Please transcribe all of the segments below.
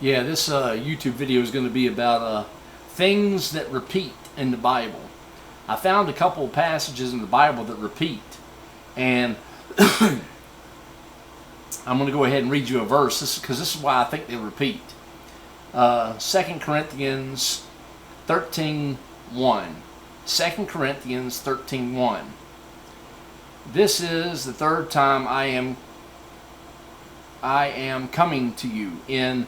Yeah, this YouTube video is going to be about things that repeat in the Bible. I found a couple of passages in the Bible that repeat, and I'm going to go ahead and read you a verse because this is why I think they repeat. 2 Corinthians 13:1. 2 Corinthians 13:1. This is the third time I am coming to you. In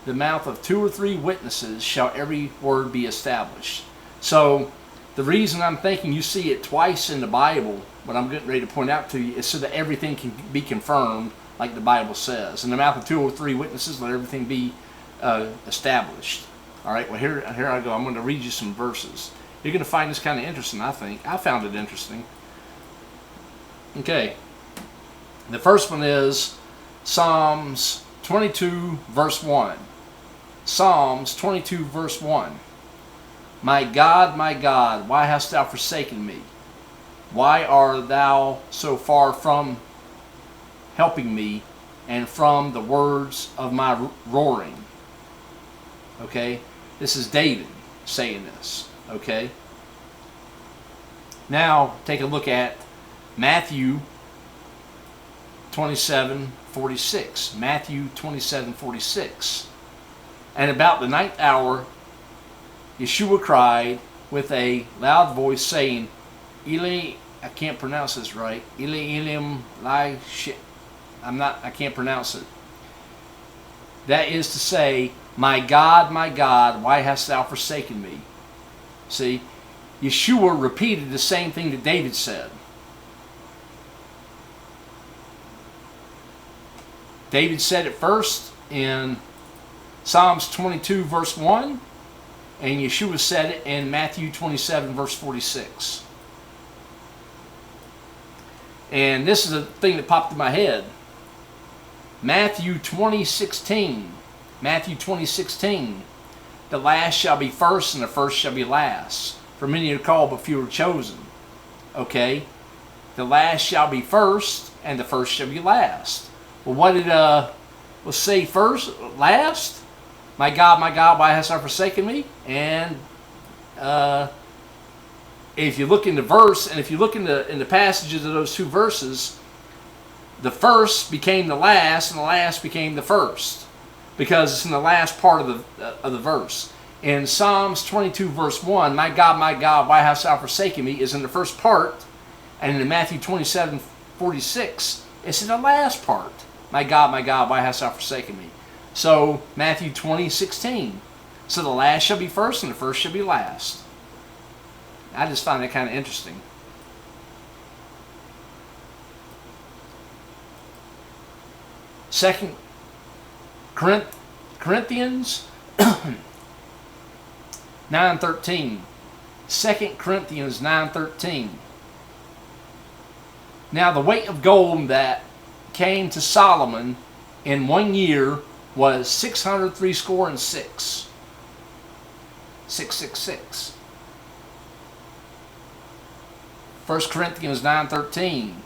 the mouth of 2 or 3 witnesses shall every word be established. So the reason I'm thinking you see it twice in the Bible, what I'm getting ready to point out to you, is so that everything can be confirmed like the Bible says. In the mouth of 2 or 3 witnesses, let everything be established. All right, well, here I go. I'm going to read you some verses. You're going to find this kind of interesting, I think. I found it interesting. Okay. The first one is Psalms 22, verse 1. Psalms 22, verse 1. My God, why hast thou forsaken me? Why art thou so far from helping me and from the words of my roaring? Okay, this is David saying this. Okay. Now take a look at Matthew 27:46. Matthew 27:46. And about the 9th hour, Yeshua cried with a loud voice, saying, Eli, I can't pronounce this right. Eli Elim Lai Shit. I can't pronounce it. That is to say, my God, why hast thou forsaken me? See, Yeshua repeated the same thing that David said. David said it first in Psalms 22, verse 1, and Yeshua said it in Matthew 27, verse 46. And this is a thing that popped in my head. Matthew 20:16. Matthew 20:16. The last shall be first, and the first shall be last. For many are called, but few are chosen. Okay? The last shall be first, and the first shall be last. Well, what did let's say first, last? My God, why hast thou forsaken me? And if you look in the verse, and if you look in the passages of those 2 verses, the first became the last, and the last became the first, because it's in the last part of the verse. In Psalms 22, verse 1, my God, why hast thou forsaken me, is in the first part, and in Matthew 27:46, it's in the last part. My God, why hast thou forsaken me? So, Matthew 20:16. So the last shall be first, and the first shall be last. I just find that kind of interesting. Second Corinthians 9:13. 2 Corinthians 9:13. Now the weight of gold that came to Solomon in 1 year was 666. 666. 1 Corinthians 9:13.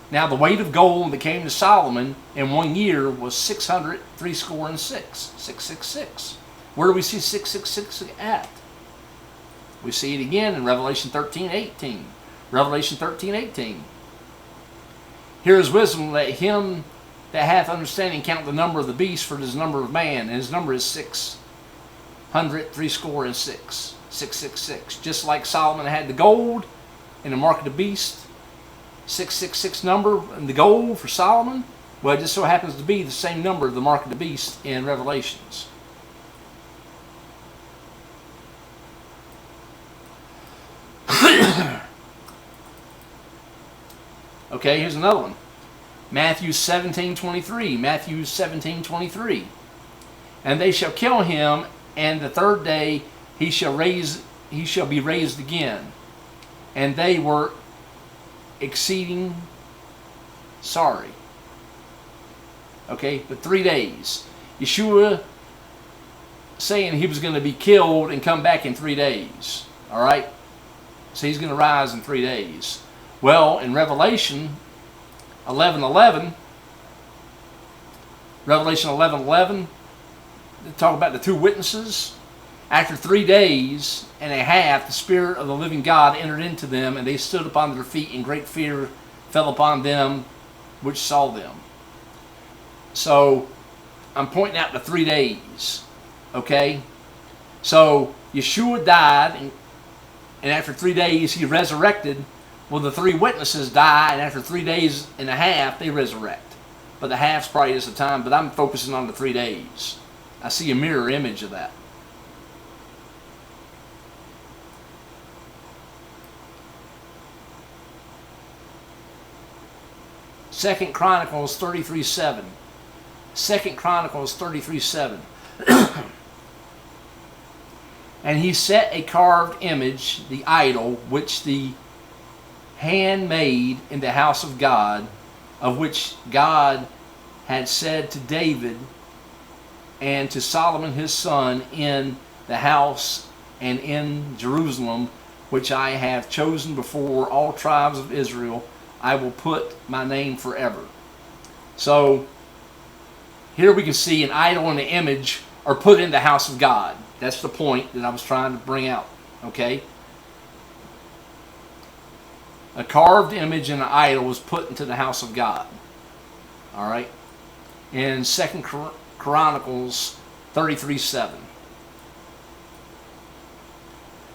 Now the weight of gold that came to Solomon in 1 year was 666. 666. Where do we see 666 at? We see it again in Revelation 13:18. Revelation 13:18. Here is wisdom, let him that hath understanding count the number of the beast, for it is the number of man, and his number is 666. 666. Just like Solomon had the gold in the mark of the beast, 666 number in the gold for Solomon, well, it just so happens to be the same number of the mark of the beast in Revelations. Okay, here's another one. Matthew 17:23. Matthew 17:23. And they shall kill him, and the third day he shall be raised again. And they were exceeding sorry. Okay, but 3 days. Yeshua saying he was going to be killed and come back in 3 days. All right? So he's going to rise in 3 days. Well, in Revelation 11:11, Revelation 11:11, talk about the two witnesses. After 3 days and a half, the Spirit of the living God entered into them, and they stood upon their feet, and great fear fell upon them which saw them. So, I'm pointing out the 3 days. Okay? So, Yeshua died, and after 3 days he resurrected. Well, the three witnesses die, and after 3 days and a half, they resurrect. But the half's probably just the time, but I'm focusing on the 3 days. I see a mirror image of that. Second Chronicles 33:7. Second Chronicles 33:7. And he set a carved image, the idol, which the hand made in the house of God, of which God had said to David and to Solomon his son, in the house and in Jerusalem, which I have chosen before all tribes of Israel, I will put my name forever. So here we can see an idol and an image are put in the house of God. That's the point that I was trying to bring out. Okay? A carved image and an idol was put into the house of God. Alright? In 2 Chronicles 33:7.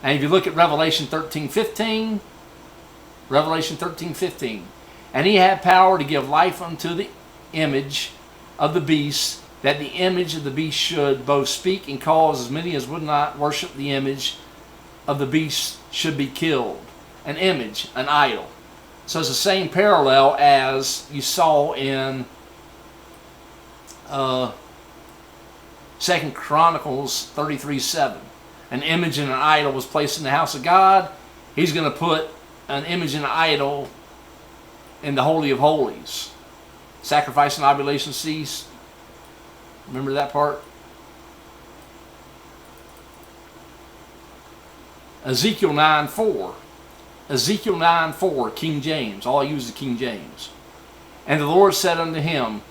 And if you look at Revelation 13:15, Revelation 13:15. And he had power to give life unto the image of the beast, that the image of the beast should both speak and cause as many as would not worship the image of the beast should be killed. An image, an idol. So it's the same parallel as you saw in 2 Chronicles 33:7. An image and an idol was placed in the house of God. He's going to put an image and an idol in the Holy of Holies. Sacrifice and oblation ceased. Remember that part? Ezekiel 9:4. Ezekiel 9:4, King James. All I use is King James. And the Lord said unto him,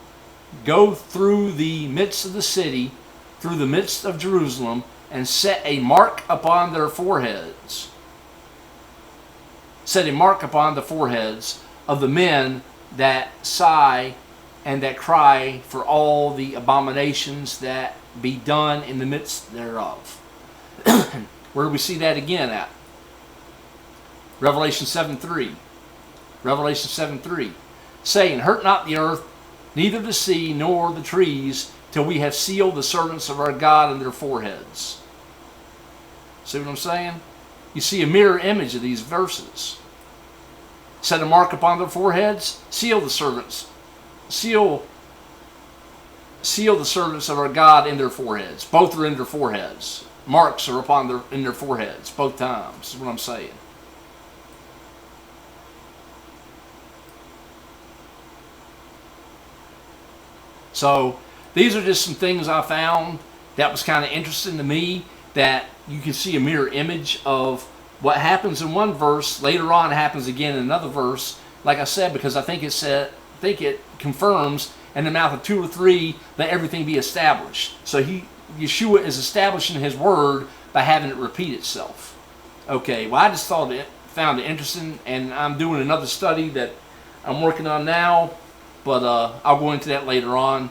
go through the midst of the city, through the midst of Jerusalem, and set a mark upon their foreheads. Set a mark upon the foreheads of the men that sigh and that cry for all the abominations that be done in the midst thereof. Where do we see that again at? Revelation 7:3. Revelation 7:3. Saying, hurt not the earth, neither the sea, nor the trees, till we have sealed the servants of our God in their foreheads. See what I'm saying? You see a mirror image of these verses. Set a mark upon their foreheads, seal the servants. Seal the servants of our God in their foreheads. Both are in their foreheads. Marks are in their foreheads, both times, is what I'm saying. So, these are just some things I found that was kind of interesting to me, that you can see a mirror image of what happens in one verse, later on happens again in another verse, like I said, because I think it confirms, in the mouth of 2 or 3, let everything be established. So Yeshua is establishing his word by having it repeat itself. Okay, well, I just found it interesting, and I'm doing another study that I'm working on now, but I'll go into that later on.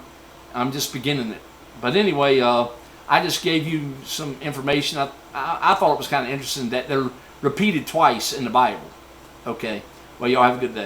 I'm just beginning it. But anyway, I just gave you some information. I thought it was kind of interesting that they're repeated twice in the Bible. Okay, well, y'all have a good day.